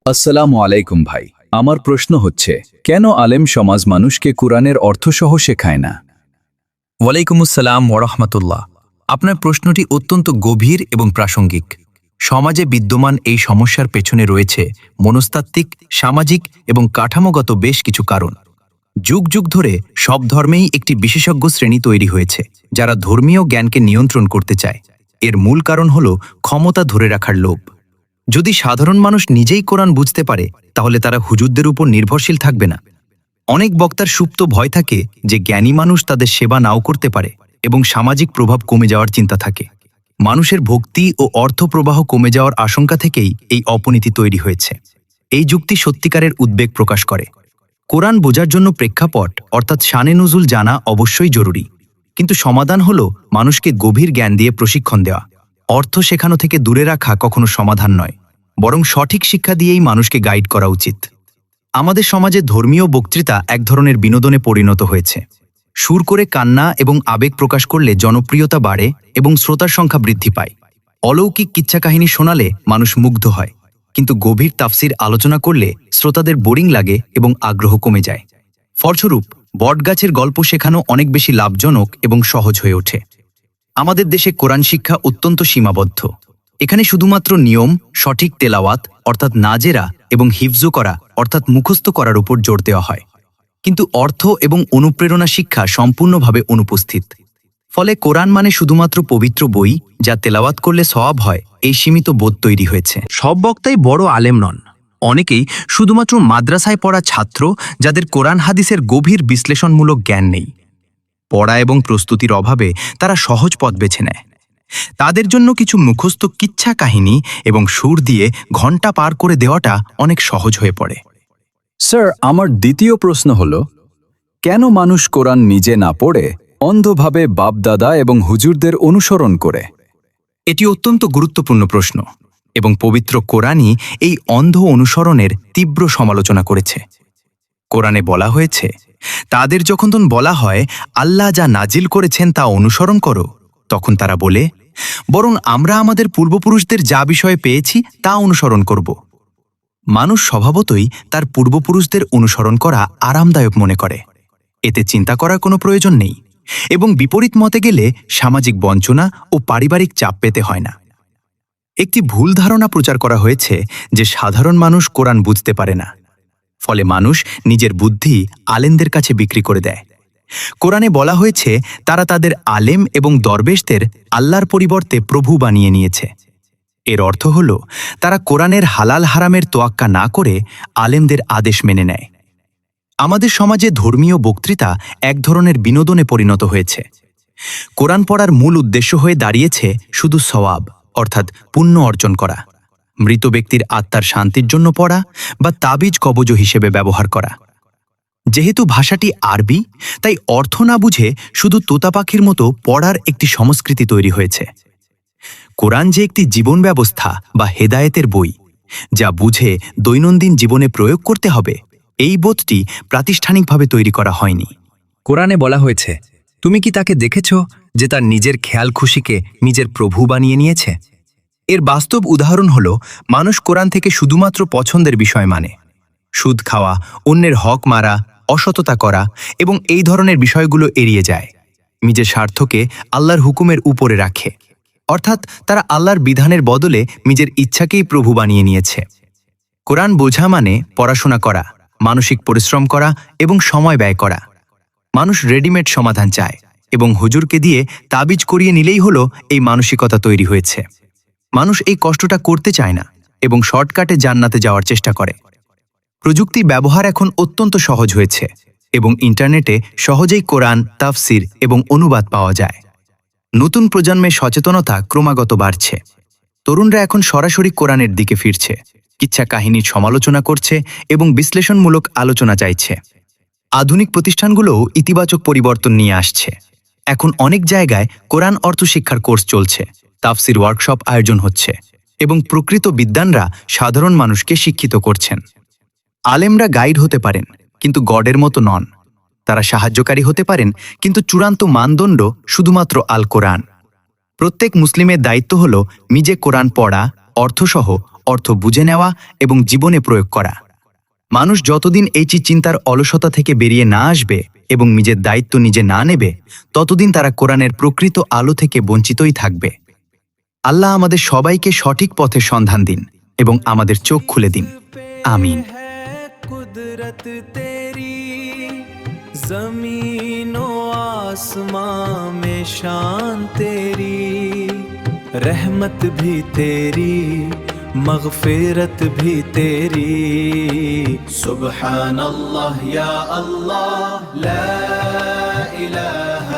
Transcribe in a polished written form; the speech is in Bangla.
আসসালামু আলাইকুম ভাই। আমার প্রশ্ন হচ্ছে, কেন আলেম সমাজ মানুষকে কুরআনের অর্থসহ শেখায় না? ওয়ালাইকুম আসসালাম ওরহমতুল্লাহ। আপনার প্রশ্নটি অত্যন্ত গভীর এবং প্রাসঙ্গিক। সমাজে বিদ্যমান এই সমস্যার পেছনে রয়েছে মনস্তাত্ত্বিক, সামাজিক এবং কাঠামোগত বেশ কিছু কারণ। যুগ যুগ ধরে সব ধর্মেই একটি বিশেষজ্ঞ শ্রেণী তৈরি হয়েছে, যারা ধর্মীয় জ্ঞানকে নিয়ন্ত্রণ করতে চায়। এর মূল কারণ হল ক্ষমতা ধরে রাখার লোভ। যদি সাধারণ মানুষ নিজেই কোরআন বুঝতে পারে, তাহলে তারা হুজুরদের উপর নির্ভরশীল থাকবে না। অনেক বক্তার সুপ্ত ভয় থাকে যে জ্ঞানী মানুষ তাদের সেবা নাও করতে পারে, এবং সামাজিক প্রভাব কমে যাওয়ার চিন্তা থাকে। মানুষের ভক্তি ও অর্থ প্রবাহ কমে যাওয়ার আশঙ্কা থেকেই এই অপনীতি তৈরি হয়েছে। এই যুক্তি সত্যিকারের উদ্বেগ প্রকাশ করে। কোরআন বোঝার জন্য প্রেক্ষাপট অর্থাৎ শানে নুজুল জানা অবশ্যই জরুরি, কিন্তু সমাধান হল মানুষকে গভীর জ্ঞান দিয়ে প্রশিক্ষণ দেওয়া। অর্থ শেখানো থেকে দূরে রাখা কখনো সমাধান নয়, বরং সঠিক শিক্ষা দিয়েই মানুষকে গাইড করা উচিত। আমাদের সমাজে ধর্মীয় বক্তৃতা এক ধরনের বিনোদনে পরিণত হয়েছে। সুর করে কান্না এবং আবেগ প্রকাশ করলে জনপ্রিয়তা বাড়ে এবং শ্রোতার সংখ্যা বৃদ্ধি পায়। অলৌকিক কিচ্ছা কাহিনী শোনালে মানুষ মুগ্ধ হয়, কিন্তু গভীর তাফসির আলোচনা করলে শ্রোতাদের বোরিং লাগে এবং আগ্রহ কমে যায়। ফলস্বরূপ বটগাছের গল্প শেখানো অনেক বেশি লাভজনক এবং সহজ হয়ে ওঠে। আমাদের দেশে কোরআন শিক্ষা অত্যন্ত সীমাবদ্ধ। এখানে শুধুমাত্র নিয়ম, সঠিক তেলাওয়াত অর্থাৎ নাজেরা এবং হিফজু করা অর্থাৎ মুখস্থ করার উপর জোর দেওয়া হয়, কিন্তু অর্থ এবং অনুপ্রেরণা শিক্ষা সম্পূর্ণভাবে অনুপস্থিত। ফলে কোরআন মানে শুধুমাত্র পবিত্র বই যা তেলাওয়াত করলে সওয়াব হয়, এই সীমিত বোধ তৈরি হয়েছে। সব বক্তাই বড় আলেম নন। অনেকেই শুধুমাত্র মাদ্রাসায় পড়া ছাত্র, যাদের কোরআন হাদিসের গভীর বিশ্লেষণমূলক জ্ঞান নেই। পড়া এবং প্রস্তুতির অভাবে তারা সহজ পথ বেছে নেয়। তাদের জন্য কিছু মুখস্থ কিচ্ছা কাহিনী এবং সুর দিয়ে ঘণ্টা পার করে দেওয়াটা অনেক সহজ হয়ে পড়ে। স্যার, আমার দ্বিতীয় প্রশ্ন হল, কেন মানুষ কোরআন নিজে না পড়ে অন্ধভাবে বাপদাদা এবং হুজুরদের অনুসরণ করে? এটি অত্যন্ত গুরুত্বপূর্ণ প্রশ্ন, এবং পবিত্র কোরআনই এই অন্ধ অনুসরণের তীব্র সমালোচনা করেছে। কোরআনে বলা হয়েছে, তাদের যখন বলা হয় আল্লাহ যা নাজিল করেছেন তা অনুসরণ করো, তখন তারা বলে, বরং আমরা আমাদের পূর্বপুরুষদের যা বিষয়ে পেয়েছি তা অনুসরণ করব। মানুষ স্বভাবতই তার পূর্বপুরুষদের অনুসরণ করা আরামদায়ক মনে করে। এতে চিন্তা করার কোনো প্রয়োজন নেই, এবং বিপরীত মতে গেলে সামাজিক বঞ্চনা ও পারিবারিক চাপ পেতে হয় না। একটি ভুল ধারণা প্রচার করা হয়েছে যে সাধারণ মানুষ কোরআন বুঝতে পারে না, ফলে মানুষ নিজের বুদ্ধি আলেমদের কাছে বিক্রি করে দেয়। কোরআনে বলা হয়েছে তারা তাদের আলেম এবং দরবেশদের আল্লাহর পরিবর্তে প্রভু বানিয়ে নিয়েছে। এর অর্থ হল তারা কোরআনের হালাল হারামের তোয়াক্কা না করে আলেমদের আদেশ মেনে নেয়। আমাদের সমাজে ধর্মীয় বক্তৃতা এক ধরনের বিনোদনে পরিণত হয়েছে। কোরআন পড়ার মূল উদ্দেশ্য হয়ে দাঁড়িয়েছে শুধু সওয়াব অর্থাৎ পুণ্য অর্জন করা, মৃত ব্যক্তির আত্মার শান্তির জন্য পড়া বা তাবিজ কবজ হিসেবে ব্যবহার করা। যেহেতু ভাষাটি আরবি, তাই অর্থ না বুঝে শুধু তোতা পাখির মতো পড়ার একটি সংস্কৃতি তৈরি হয়েছে। কোরআন যে একটি জীবন ব্যবস্থা বা হেদায়েতের বই, যা বুঝে দৈনন্দিন জীবনে প্রয়োগ করতে হবে, এই বোধটি প্রাতিষ্ঠানিকভাবে তৈরি করা হয়নি। কোরআনে বলা হয়েছে, তুমি কি তাকে দেখেছ যে তার নিজের খেয়াল খুশিকে নিজের প্রভু বানিয়ে নিয়েছে? এর বাস্তব উদাহরণ হল, মানুষ কোরআন থেকে শুধুমাত্র পছন্দের বিষয় মানে। সুদ খাওয়া, অন্যের হক মারা, অসততা করা এবং এই ধরনের বিষয়গুলো এড়িয়ে যায়। নিজের স্বার্থকে আল্লাহর হুকুমের উপরে রাখে, অর্থাৎ তারা আল্লাহর বিধানের বদলে নিজের ইচ্ছাকেই প্রভু বানিয়ে নিয়েছে। কোরআন বোঝা মানে পড়াশোনা করা, মানসিক পরিশ্রম করা এবং সময় ব্যয় করা। মানুষ রেডিমেড সমাধান চায়, এবং হুজুরকে দিয়ে তাবিজ করিয়ে নিলেই হলো এই মানসিকতা তৈরি হয়েছে। মানুষ এই কষ্টটা করতে চায় না এবং শর্টকাটে জান্নাতে যাওয়ার চেষ্টা করে। প্রযুক্তি ব্যবহার এখন অত্যন্ত সহজ হয়েছে, এবং ইন্টারনেটে সহজেই কোরআন, তাফসির এবং অনুবাদ পাওয়া যায়। নতুন প্রজন্মের সচেতনতা ক্রমাগত বাড়ছে। তরুণরা এখন সরাসরি কোরআনের দিকে ফিরছে, কিচ্ছা কাহিনীর সমালোচনা করছে এবং বিশ্লেষণমূলক আলোচনা চাইছে। আধুনিক প্রতিষ্ঠানগুলোও ইতিবাচক পরিবর্তন নিয়ে আসছে। এখন অনেক জায়গায় কোরআন অর্থ শিক্ষার কোর্স চলছে, তাফসির ওয়ার্কশপ আয়োজন হচ্ছে, এবং প্রকৃত বিদ্বানরা সাধারণ মানুষকে শিক্ষিত করছেন। আলেমরা গাইড হতে পারেন, কিন্তু গডের মতো নন। তারা সাহায্যকারী হতে পারেন, কিন্তু চূড়ান্ত মানদণ্ড শুধুমাত্র আল কোরআন। প্রত্যেক মুসলিমের দায়িত্ব হল নিজে কোরআন পড়া, অর্থসহ অর্থ বুঝে নেওয়া এবং জীবনে প্রয়োগ করা। মানুষ যতদিন এই চিন্তার অলসতা থেকে বেরিয়ে না আসবে এবং নিজের দায়িত্ব নিজে না নেবে, ততদিন তারা কোরআনের প্রকৃত আলো থেকে বঞ্চিতই থাকবে। আল্লাহ আমাদের সবাইকে সঠিক পথের সন্ধান দিন এবং আমাদের চোখ খুলে দিন। আমিন। कुदरत तेरी जमीनो आसमां में शान तेरी, रहमत भी तेरी मगफिरत भी तेरी। सुबहान अल्लाह या अल्लाह ला इलाहा